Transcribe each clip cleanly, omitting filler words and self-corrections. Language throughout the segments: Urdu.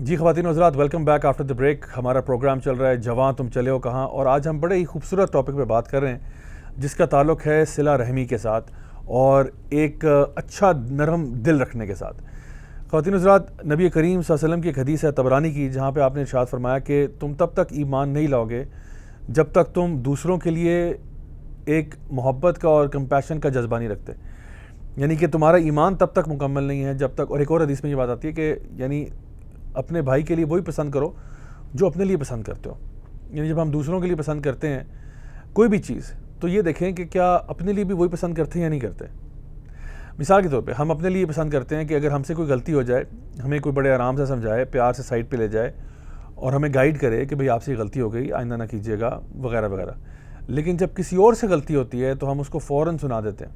جی خواتین و حضرات، welcome back after the break. ہمارا پروگرام چل رہا ہے جواں تم چلے ہو کہاں، اور آج ہم بڑے ہی خوبصورت ٹاپک پہ بات کر رہے ہیں جس کا تعلق ہے صلہ رحمی کے ساتھ اور ایک اچھا نرم دل رکھنے کے ساتھ. خواتین و حضرات، نبی کریم صلی اللہ علیہ وسلم کی ایک حدیث ہے طبرانی کی، جہاں پہ آپ نے ارشاد فرمایا کہ تم تب تک ایمان نہیں لاؤ گے جب تک تم دوسروں کے لیے ایک محبت کا اور کمپیشن کا جذبہ نہیں رکھتے. یعنی کہ تمہارا ایمان تب تک مکمل نہیں ہے جب تک، اور ایک اور حدیث میں یہ بات آتی ہے کہ یعنی اپنے بھائی کے لیے وہی پسند کرو جو اپنے لیے پسند کرتے ہو. یعنی جب ہم دوسروں کے لیے پسند کرتے ہیں کوئی بھی چیز، تو یہ دیکھیں کہ کیا اپنے لیے بھی وہی پسند کرتے ہیں یا نہیں کرتے. مثال کے طور پہ ہم اپنے لیے پسند کرتے ہیں کہ اگر ہم سے کوئی غلطی ہو جائے، ہمیں کوئی بڑے آرام سے سمجھائے، پیار سے سائڈ پہ لے جائے اور ہمیں گائیڈ کرے کہ بھئی آپ سے غلطی ہو گئی، آئندہ نہ کیجیے گا وغیرہ وغیرہ. لیکن جب کسی اور سے غلطی ہوتی ہے تو ہم اس کو فوراً سنا دیتے ہیں.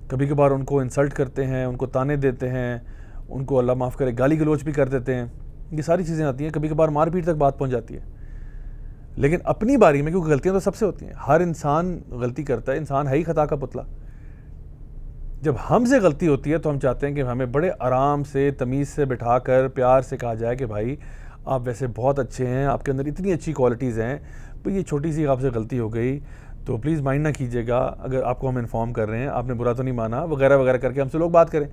کبھی کبھار ان کو انسلٹ کرتے ہیں، ان کو تانے دیتے ہیں، ان کو اللہ معاف کرے گالی گلوچ بھی کر دیتے ہیں. یہ ساری چیزیں آتی ہیں، کبھی کبھار مار پیٹ تک بات پہنچ جاتی ہے. لیکن اپنی باری میں کیونکہ غلطیاں تو سب سے ہوتی ہیں، ہر انسان غلطی کرتا ہے، انسان ہے ہی خطا کا پتلا. جب ہم سے غلطی ہوتی ہے تو ہم چاہتے ہیں کہ ہمیں بڑے آرام سے تمیز سے بٹھا کر پیار سے کہا جائے کہ بھائی آپ ویسے بہت اچھے ہیں، آپ کے اندر اتنی اچھی کوالٹیز ہیں، تو یہ چھوٹی سی آپ سے غلطی ہو گئی تو پلیز مائنڈ نہ کیجیے گا، اگر آپ کو ہم انفارم کر رہے ہیں آپ نے برا تو نہیں مانا وغیرہ وغیرہ کر کے ہم سے لوگ بات کریں.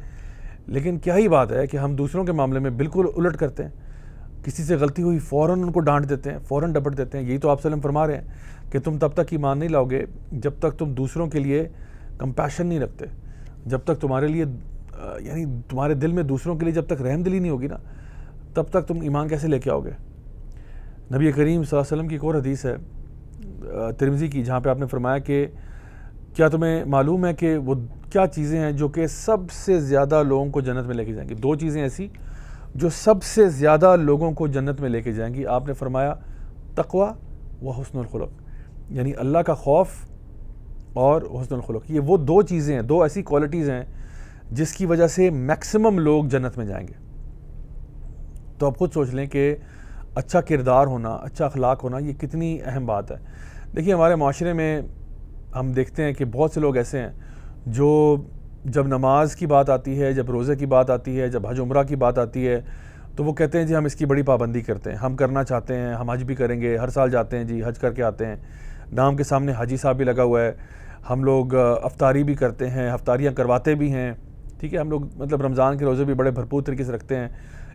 لیکن کیا ہی بات ہے کہ ہم دوسروں کے معاملے میں بالکل الٹ کرتے ہیں. کسی سے غلطی ہوئی فوراً ان کو ڈانٹ دیتے ہیں، فوراً ڈپٹ دیتے ہیں. یہی تو آپ صلی اللہ علیہ وسلم فرما رہے ہیں کہ تم تب تک ایمان نہیں لاؤ گے جب تک تم دوسروں کے لیے کمپیشن نہیں رکھتے، جب تک تمہارے لیے یعنی تمہارے دل میں دوسروں کے لیے جب تک رحم دلی نہیں ہوگی نا، تب تک تم ایمان کیسے لے کے آؤ گے. نبی کریم صلی اللہ علیہ وسلم کی ایک اور حدیث ہے ترمذی کی، جہاں پہ آپ نے فرمایا کہ کیا تمہیں معلوم ہے کہ وہ کیا چیزیں ہیں جو کہ سب سے زیادہ لوگوں کو جنت میں لے کے جائیں گی. دو چیزیں ایسی جو سب سے زیادہ لوگوں کو جنت میں لے کے جائیں گی. آپ نے فرمایا تقوی و حسن الخلق، یعنی اللہ کا خوف اور حسن الخلق. یہ وہ دو چیزیں ہیں، دو ایسی کوالٹیز ہیں جس کی وجہ سے میکسیمم لوگ جنت میں جائیں گے. تو آپ خود سوچ لیں کہ اچھا کردار ہونا، اچھا اخلاق ہونا یہ کتنی اہم بات ہے. دیکھیے ہمارے معاشرے میں ہم دیکھتے ہیں کہ بہت سے لوگ ایسے ہیں جو جب نماز کی بات آتی ہے، جب روزے کی بات آتی ہے، جب حج عمرہ کی بات آتی ہے تو وہ کہتے ہیں جی ہم اس کی بڑی پابندی کرتے ہیں، ہم کرنا چاہتے ہیں، ہم حج بھی کریں گے، ہر سال جاتے ہیں جی حج کر کے آتے ہیں، نام کے سامنے حاجی صاحب بھی لگا ہوا ہے، ہم لوگ افطاری بھی کرتے ہیں، افطاریاں کرواتے بھی ہیں. ٹھیک ہے، ہم لوگ مطلب رمضان کے روزے بھی بڑے بھرپور طریقے سے رکھتے ہیں.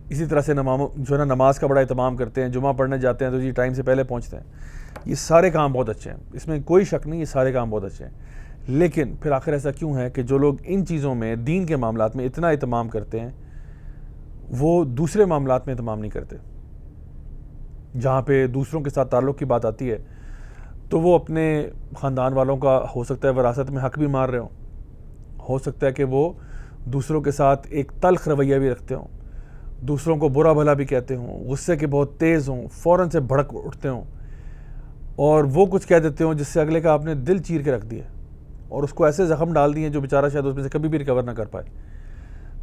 اسی طرح سے جو ہے نا نماز کا بڑا اہتمام کرتے ہیں، جمعہ پڑھنے جاتے ہیں تو جی ٹائم سے پہلے پہنچتے ہیں. یہ سارے کام بہت اچھے ہیں، اس میں کوئی شک نہیں، یہ سارے کام بہت اچھے ہیں. لیکن پھر آخر ایسا کیوں ہے کہ جو لوگ ان چیزوں میں دین کے معاملات میں اتنا اہتمام کرتے ہیں وہ دوسرے معاملات میں اہتمام نہیں کرتے؟ جہاں پہ دوسروں کے ساتھ تعلق کی بات آتی ہے تو وہ اپنے خاندان والوں کا ہو سکتا ہے وراثت میں حق بھی مار رہے ہوں، ہو سکتا ہے کہ وہ دوسروں کے ساتھ ایک تلخ رویہ بھی رکھتے ہوں، دوسروں کو برا بھلا بھی کہتے ہوں، غصے کے بہت تیز ہوں، فوراً سے بھڑک اٹھتے ہوں اور وہ کچھ کہہ دیتے ہوں جس سے اگلے کا آپ نے دل چیر کے رکھ دیا اور اس کو ایسے زخم ڈال دیے جو بیچارہ شاید اس میں سے کبھی بھی ریکور نہ کر پائے.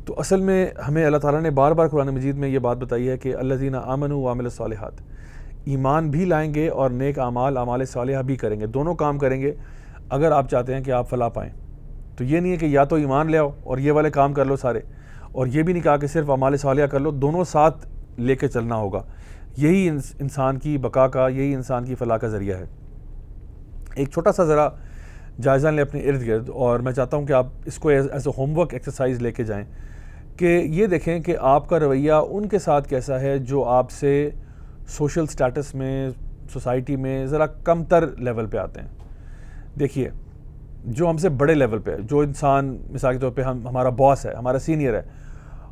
تو اصل میں ہمیں اللہ تعالیٰ نے بار بار قرآن مجید میں یہ بات بتائی ہے کہ الذین آمنوا وعملوا الصالحات، ایمان بھی لائیں گے اور نیک اعمال صالحہ بھی کریں گے، دونوں کام کریں گے اگر آپ چاہتے ہیں کہ آپ فلاح پائیں. تو یہ نہیں ہے کہ یا تو ایمان لے آؤ اور یہ والے کام کر لو سارے، اور یہ بھی نہیں کہا کہ صرف اعمال صالحہ کر لو، دونوں ساتھ لے کے چلنا ہوگا. یہی انسان کی بقا کا، یہی انسان کی فلاح کا ذریعہ ہے. ایک چھوٹا سا ذرا جائزہ لیں اپنے ارد گرد، اور میں چاہتا ہوں کہ آپ اس کو as a home work exercise لے کے جائیں کہ یہ دیکھیں کہ آپ کا رویہ ان کے ساتھ کیسا ہے جو آپ سے سوشل سٹیٹس میں، سوسائٹی میں ذرا کم تر لیول پہ آتے ہیں. دیکھیے جو ہم سے بڑے لیول پہ، جو انسان مثال کے طور پہ ہمارا باس ہے، ہمارا سینئر ہے،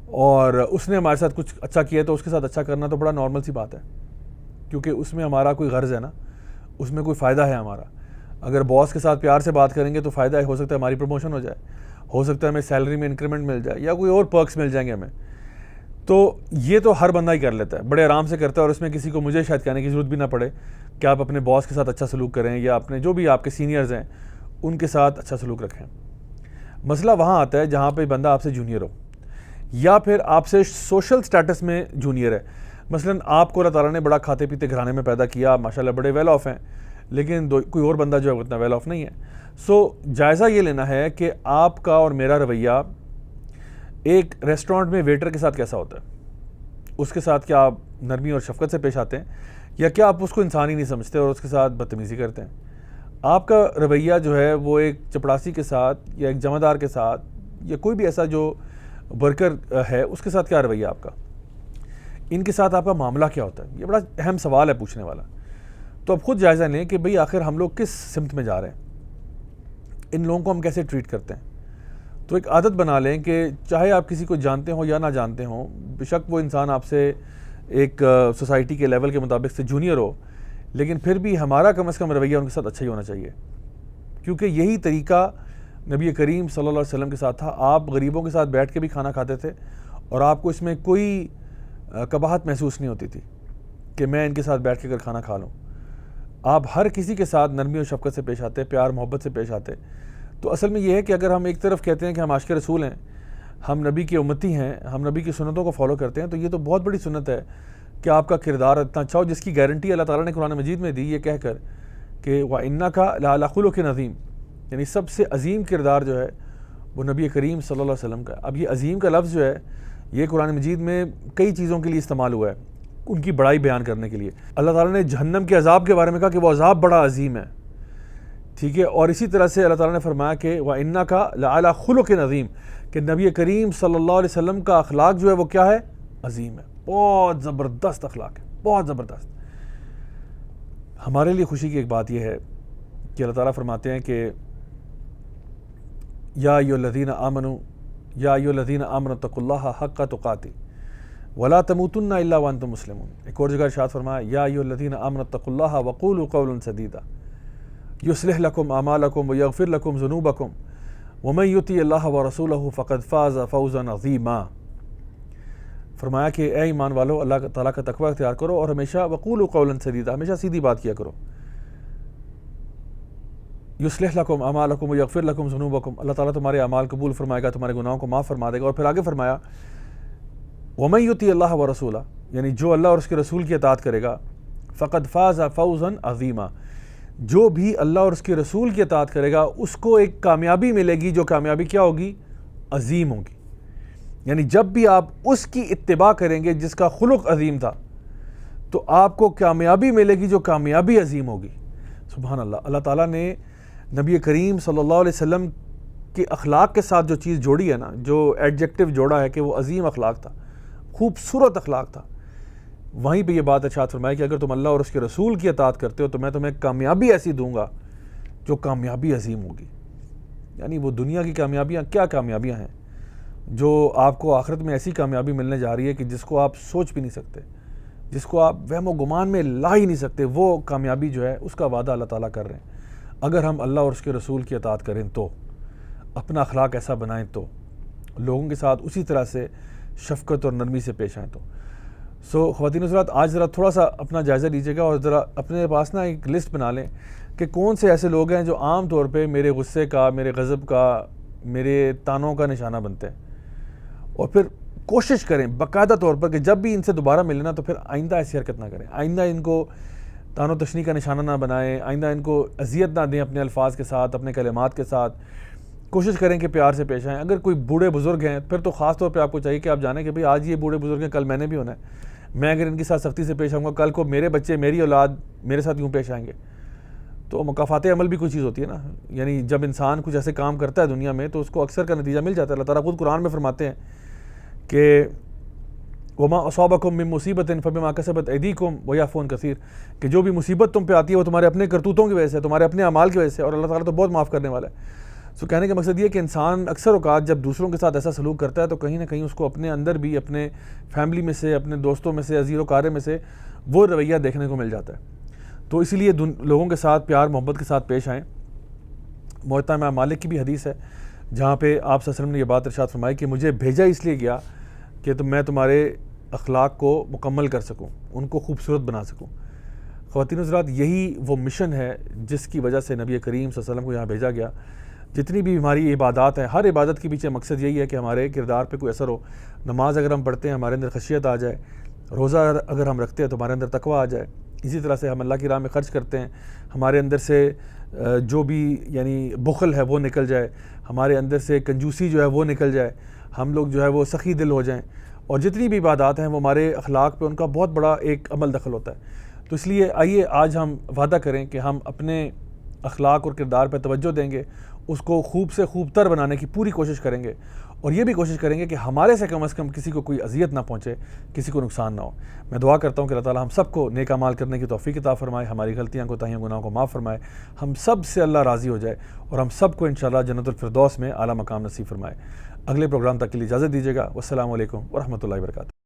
اور اس نے ہمارے ساتھ کچھ اچھا کیا ہے تو اس کے ساتھ اچھا کرنا تو بڑا نارمل سی بات ہے، کیونکہ اس میں ہمارا کوئی غرض ہے نا، اس میں کوئی فائدہ ہے ہمارا. اگر باس کے ساتھ پیار سے بات کریں گے تو فائدہ ہو سکتا ہے ہماری پروموشن ہو جائے، ہو سکتا ہے ہمیں سیلری میں انکریمنٹ مل جائے یا کوئی اور پرکس مل جائیں گے ہمیں. تو یہ تو ہر بندہ ہی کر لیتا ہے، بڑے آرام سے کرتا ہے، اور اس میں کسی کو مجھے شاید کہنے کی ضرورت بھی نہ پڑے کہ آپ اپنے باس کے ساتھ اچھا سلوک کریں یا اپنے جو بھی آپ کے سینئرز ہیں ان کے ساتھ اچھا سلوک رکھیں. مسئلہ وہاں آتا ہے جہاں پہ بندہ آپ سے جونیئر ہو یا پھر آپ سے سوشل سٹیٹس میں جونیئر ہے. مثلا آپ کو اللہ تعالیٰ نے بڑا کھاتے پیتے گھرانے میں پیدا کیا، ماشاءاللہ بڑے ویل آف ہیں، لیکن کوئی اور بندہ جو ہے اتنا ویل آف نہیں ہے. سو جائزہ یہ لینا ہے کہ آپ کا اور میرا رویہ ایک ریسٹورانٹ میں ویٹر کے ساتھ کیسا ہوتا ہے. اس کے ساتھ کیا آپ نرمی اور شفقت سے پیش آتے ہیں، یا کیا آپ اس کو انسان ہی نہیں سمجھتے اور اس کے ساتھ بدتمیزی کرتے ہیں؟ آپ کا رویہ جو ہے وہ ایک چپڑاسی کے ساتھ یا ایک جمع دار کے ساتھ یا کوئی بھی ایسا جو ورکر ہے اس کے ساتھ کیا رویہ آپ کا؟ ان کے ساتھ آپ کا معاملہ کیا ہوتا ہے؟ یہ بڑا اہم سوال ہے پوچھنے والا. تو اب خود جائزہ لیں کہ بھئی آخر ہم لوگ کس سمت میں جا رہے ہیں، ان لوگوں کو ہم کیسے ٹریٹ کرتے ہیں. تو ایک عادت بنا لیں کہ چاہے آپ کسی کو جانتے ہوں یا نہ جانتے ہوں، بے شک وہ انسان آپ سے ایک سوسائٹی کے لیول کے مطابق سے جونیئر ہو، لیکن پھر بھی ہمارا کم از کم رویہ ان کے ساتھ اچھا ہی ہونا چاہیے، کیونکہ یہی طریقہ نبی کریم صلی اللہ علیہ وسلم کے ساتھ تھا. آپ غریبوں کے ساتھ بیٹھ کے بھی کھانا کھاتے تھے اور آپ کو اس میں کوئی قباحت محسوس نہیں ہوتی تھی کہ میں ان کے ساتھ بیٹھ کے اگر کھانا کھا لوں. آپ ہر کسی کے ساتھ نرمی و شفقت سے پیش آتے، پیار محبت سے پیش آتے. تو اصل میں یہ ہے کہ اگر ہم ایک طرف کہتے ہیں کہ ہم عاشق رسول ہیں، ہم نبی کے امتی ہیں، ہم نبی کی سنتوں کو فالو کرتے ہیں، تو یہ تو بہت بڑی سنت ہے کہ آپ کا کردار اتنا اچھا ہو، جس کی گارنٹی اللہ تعالیٰ نے قرآن مجید میں دی، یہ کہہ کر کہ وَإِنَّكَ لَعَلَىٰ خُلُقٍ عَظِيمٍ، یعنی سب سے عظیم کردار جو ہے وہ نبی کریم صلی اللہ علیہ وسلم کا. اب یہ عظیم کا لفظ جو ہے یہ قرآن مجید میں کئی چیزوں کے لیے استعمال ہوا ہے، ان کی بڑائی بیان کرنے کے لیے. اللہ تعالیٰ نے جہنم کے عذاب کے بارے میں کہا کہ وہ عذاب بڑا عظیم ہے، ٹھیک ہے. اور اسی طرح سے اللہ تعالیٰ نے فرمایا کہ وَإِنَّكَ لَعَلَىٰ خُلُقٍ عَظِيمٍ، کہ نبی کریم صلی اللہ علیہ وسلم کا اخلاق جو ہے وہ کیا ہے؟ عظیم ہے، بہت زبردست اخلاق ہے، بہت زبردست. ہمارے لیے خوشی کی ایک بات یہ ہے کہ اللہ تعالیٰ فرماتے ہیں کہ یا ایھا الذین آمنوا یا ایھا الذین آمنوا اتقوا اللہ حق تقاتہ ولا تموتن الا وانتم مسلمون. ایک اور جگہ ارشاد فرمایا یا ایھا الذین آمنوا اتقوا اللہ وقولوا قولا سدیدا یصلح لکم اعمالکم ویغفر لکم ذنوبکم ومن یطع اللہ ورسولہ فقد فاز فوزا عظیما. فرمایا کہ اے ایمان والو، اللہ تعالیٰ کا تقوی اختیار کرو اور ہمیشہ وقولوا قولا سدیدا، ہمیشہ سیدھی بات کیا کرو. یصلح لکم اعمالکم ویغفر لکم ذنوبکم، اللہ تعالیٰ تمہارے اعمال قبول فرمائے گا، تمہارے گناہوں کو معاف فرما دے گا. اور پھر آگے فرمایا ومن یطع اللہ ورسولہ، یعنی جو اللہ اور اس کے رسول کی اطاعت کرے گا، فقد فاز فوزا عظیما، جو بھی اللہ اور اس کے رسول کی اطاعت کرے گا اس کو ایک کامیابی ملے گی، جو کامیابی کیا ہوگی؟ عظیم ہوگی. یعنی جب بھی آپ اس کی اتباع کریں گے جس کا خلق عظیم تھا، تو آپ کو کامیابی ملے گی جو کامیابی عظیم ہوگی. سبحان اللہ. اللہ تعالیٰ نے نبی کریم صلی اللہ علیہ وسلم کے اخلاق کے ساتھ جو چیز جوڑی ہے نا، جو ایڈجیکٹو جوڑا ہے کہ وہ عظیم اخلاق تھا، خوبصورت اخلاق تھا، وہیں پہ یہ بات ارشاد فرمائی کہ اگر تم اللہ اور اس کے رسول کی اطاعت کرتے ہو تو میں تمہیں کامیابی ایسی دوں گا جو کامیابی عظیم ہوگی. یعنی وہ دنیا کی کامیابیاں کیا کامیابیاں ہیں جو آپ کو آخرت میں ایسی کامیابی ملنے جا رہی ہے کہ جس کو آپ سوچ بھی نہیں سکتے، جس کو آپ وہم و گمان میں لا ہی نہیں سکتے. وہ کامیابی جو ہے اس کا وعدہ اللہ تعالیٰ کر رہے ہیں اگر ہم اللہ اور اس کے رسول کی اطاعت کریں تو، اپنا اخلاق ایسا بنائیں تو، لوگوں کے ساتھ اسی طرح سے شفقت اور نرمی سے پیش آئیں تو. خواتین و حضرات، آج ذرا تھوڑا سا اپنا جائزہ لیجیے گا اور ذرا اپنے پاس نا ایک لسٹ بنا لیں کہ کون سے ایسے لوگ ہیں جو عام طور پہ میرے غصے کا، میرے غضب کا، میرے تانوں کا نشانہ بنتے ہیں. اور پھر کوشش کریں باقاعدہ طور پر کہ جب بھی ان سے دوبارہ ملنا تو پھر آئندہ ایسی حرکت نہ کریں، آئندہ ان کو تان و تشنی کا نشانہ نہ بنائیں، آئندہ ان کو اذیت نہ دیں اپنے الفاظ کے ساتھ، اپنے کلمات کے ساتھ. کوشش کریں کہ پیار سے پیش آئیں. اگر کوئی بوڑھے بزرگ ہیں پھر تو خاص طور پہ آپ کو چاہیے کہ آپ جانیں کہ بھئی آج یہ بوڑھے بزرگ ہیں، کل میں نے بھی ہونا ہے. میں اگر ان کے ساتھ سختی سے پیش آؤں گا، کل کو میرے بچے، میری اولاد میرے ساتھ یوں پیش آئیں گے. تو مکافات عمل بھی کوئی چیز ہوتی ہے نا، یعنی جب انسان کچھ ایسے کام کرتا ہے دنیا میں تو اس کو اکثر کا نتیجہ مل جاتا ہے. اللہ تعالیٰ خود قرآن میں فرماتے ہیں کہ وما اصابکم من مصیبت فبما کسبت ایدیکم ویعفو عن کثیر، کہ جو بھی مصیبت تم پہ آتی ہے وہ تمہارے اپنے کرتوتوں کی وجہ سے، تمہارے اپنے اعمال کی وجہ سے، اور اللہ تعالیٰ تو بہت معاف کرنے والا ہے. کہنے کا مقصد یہ کہ انسان اکثر اوقات جب دوسروں کے ساتھ ایسا سلوک کرتا ہے تو کہیں نہ کہیں اس کو اپنے اندر بھی، اپنے فیملی میں سے، اپنے دوستوں میں سے، عزیر و قارے میں سے وہ رویہ دیکھنے کو مل جاتا ہے. تو اسی لیے لوگوں کے ساتھ پیار محبت کے ساتھ پیش آئیں. موطا امام مالک کی بھی حدیث ہے جہاں پہ آپ صلی اللہ علیہ وسلم نے یہ بات ارشاد فرمائی کہ مجھے بھیجا اس لیے گیا کہ میں تمہارے اخلاق کو مکمل کر سکوں، ان کو خوبصورت بنا سکوں. خواتین و حضرات، یہی وہ مشن ہے جس کی وجہ سے نبی کریم صلی اللہ علیہ وسلم کو یہاں بھیجا گیا. جتنی بھی ہماری عبادات ہیں، ہر عبادت کے پیچھے مقصد یہی ہے کہ ہمارے کردار پہ کوئی اثر ہو. نماز اگر ہم پڑھتے ہیں ہمارے اندر خشیت آ جائے، روزہ اگر ہم رکھتے ہیں تو ہمارے اندر تقویٰ آ جائے. اسی طرح سے ہم اللہ کی راہ میں خرچ کرتے ہیں، ہمارے اندر سے جو بھی یعنی بخل ہے وہ نکل جائے، ہمارے اندر سے کنجوسی جو ہے وہ نکل جائے، ہم لوگ جو ہے وہ سخی دل ہو جائیں. اور جتنی بھی عبادات ہیں وہ ہمارے اخلاق پہ ان کا بہت بڑا ایک عمل دخل ہوتا ہے. تو اس لیے آئیے آج ہم وعدہ کریں کہ ہم اپنے اخلاق اور کردار پہ توجہ دیں گے, اس کو خوب سے خوب تر بنانے کی پوری کوشش کریں گے, اور یہ بھی کوشش کریں گے کہ ہمارے سے کم از کم کسی کو کوئی اذیت نہ پہنچے, کسی کو نقصان نہ ہو. میں دعا کرتا ہوں کہ اللہ تعالیٰ ہم سب کو نیک اعمال کرنے کی توفیق عطا فرمائے, ہماری غلطیاں کوتاہیاں گناہوں کو معاف فرمائے, ہم سب سے اللہ راضی ہو جائے, اور ہم سب کو انشاءاللہ جنت الفردوس میں اعلیٰ مقام نصیب فرمائے. اگلے پروگرام تک کے لیے اجازت دیجیے گا. والسلام علیکم ورحمۃ اللہ وبرکاتہ.